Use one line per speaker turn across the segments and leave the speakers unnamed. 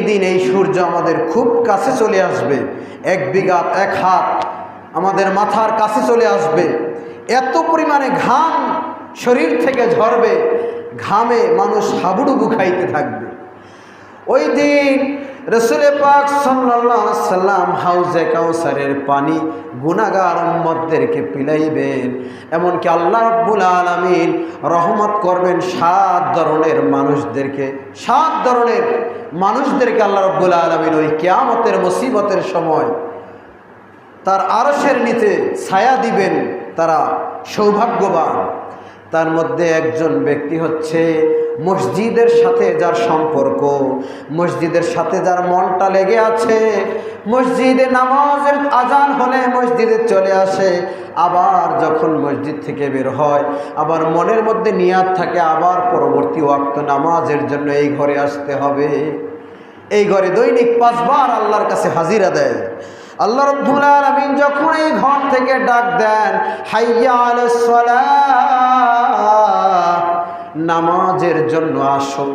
দিন এই সূর্য আমাদের খুব কাছে চলে আসবে, 1 বিঘা 1 হাত আমাদের মাথার কাছে চলে আসবে। এত পরিমাণে ঘাম শরীর থেকে ঝরবে, ঘামে মানুষ হাবুডুবু খাইতে থাকবে। ওই দিন রাসূল পাক সাল্লাল্লাহু আলাইহি সাল্লাম হাউজে কাউসারের পানি গুনাহগার উম্মতদেরকে পিলাইবেন। এমনকি আল্লাহ রাব্বুল আলামিন রহমত করবেন 7 ধরনের মানুষদেরকে। 7 ধরনের মানুষদেরকে আল্লাহ রাব্বুল আলামিন ওই কিয়ামতের মুসিবতের সময় তার আরশের নিচে ছায়া দিবেন। তারা সৌভাগ্যবান। তার মধ্যে একজন ব্যক্তি হচ্ছে মসজিদের সাথে যার সম্পর্ক, মসজিদের সাথে যার মনটা লেগে আছে, মসজিদে নামাজের আজান হলে মসজিদে চলে আসে, আবার যখন মসজিদ থেকে বের হয় আবার মনের মধ্যে নিয়াত থাকে আবার পরবর্তী ওয়াক্ত নামাজের জন্য এই ঘরে আসতে হবে। এই ঘরে দৈনিক 5 বার আল্লাহর কাছে হাজিরা দেয়। আল্লাহ রাব্বুল আলামিন যখন এই ঘর থেকে ডাক দেন, হাইয়া আলাস সালাহ, নামাজের জন্য আসো।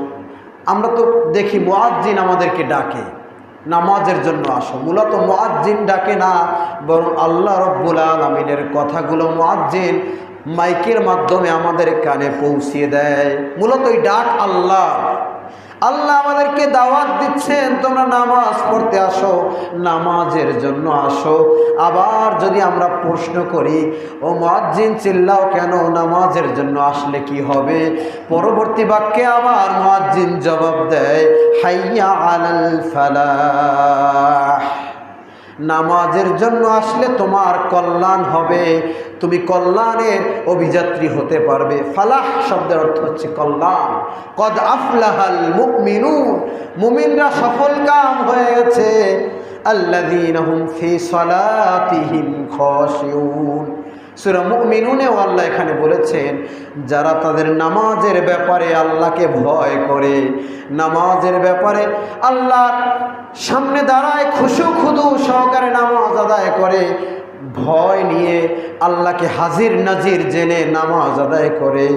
আমরা তো দেখি মুয়াজ্জিন আমাদেরকে ডাকে, নামাজের জন্য আসো। মূলত মুয়াজ্জিন ডাকে না, বরং আল্লাহ রাব্বুল আলামিনের কথাগুলো মুয়াজ্জিন মাইকের মাধ্যমে আমাদের কানে পৌঁছিয়ে দেয়। মূলত এই ডাক আল্লাহ আমাদেরকে দাওয়াত দিচ্ছেন, তোমরা নামাজ পড়তে আসো, নামাজের জন্য আসো। আবার যদি আমরা প্রশ্ন করি, ও মুয়াজ্জিন চিল্লাও কেন, নামাজের জন্য আসলে কি হবে? পরবর্তী বাক্যে আবার মুয়াজ্জিন জবাব দেয়, হাইয়া আলাল ফালাহ, নামাজের জন্য আসলে তোমার কল্যাণ হবে, তুমি কল্যাণের অভিযাত্রী হতে পারবে। ফালাহ শব্দের অর্থ হচ্ছে কল্যাণ। কদ আফলাহাল মুমিনুন, মুমিনরা সফল কাম হয়ে গেছে। আল্লাযীনা হুম ফি সালাতিহিম খাশিউন। সূরা মুমিনুনে আল্লাহ এখানে বলেছেন, যারা তাদের নামাজের ব্যাপারে আল্লাহকে ভয় করে, নামাজের ব্যাপারে আল্লাহর সামনে দাঁড়ায় খুশু খুদু সহকারে নামাজ আদায় করে, ভয় নিয়ে আল্লাহকে হাজির নাজির জেনে নামাজ আদায় করে।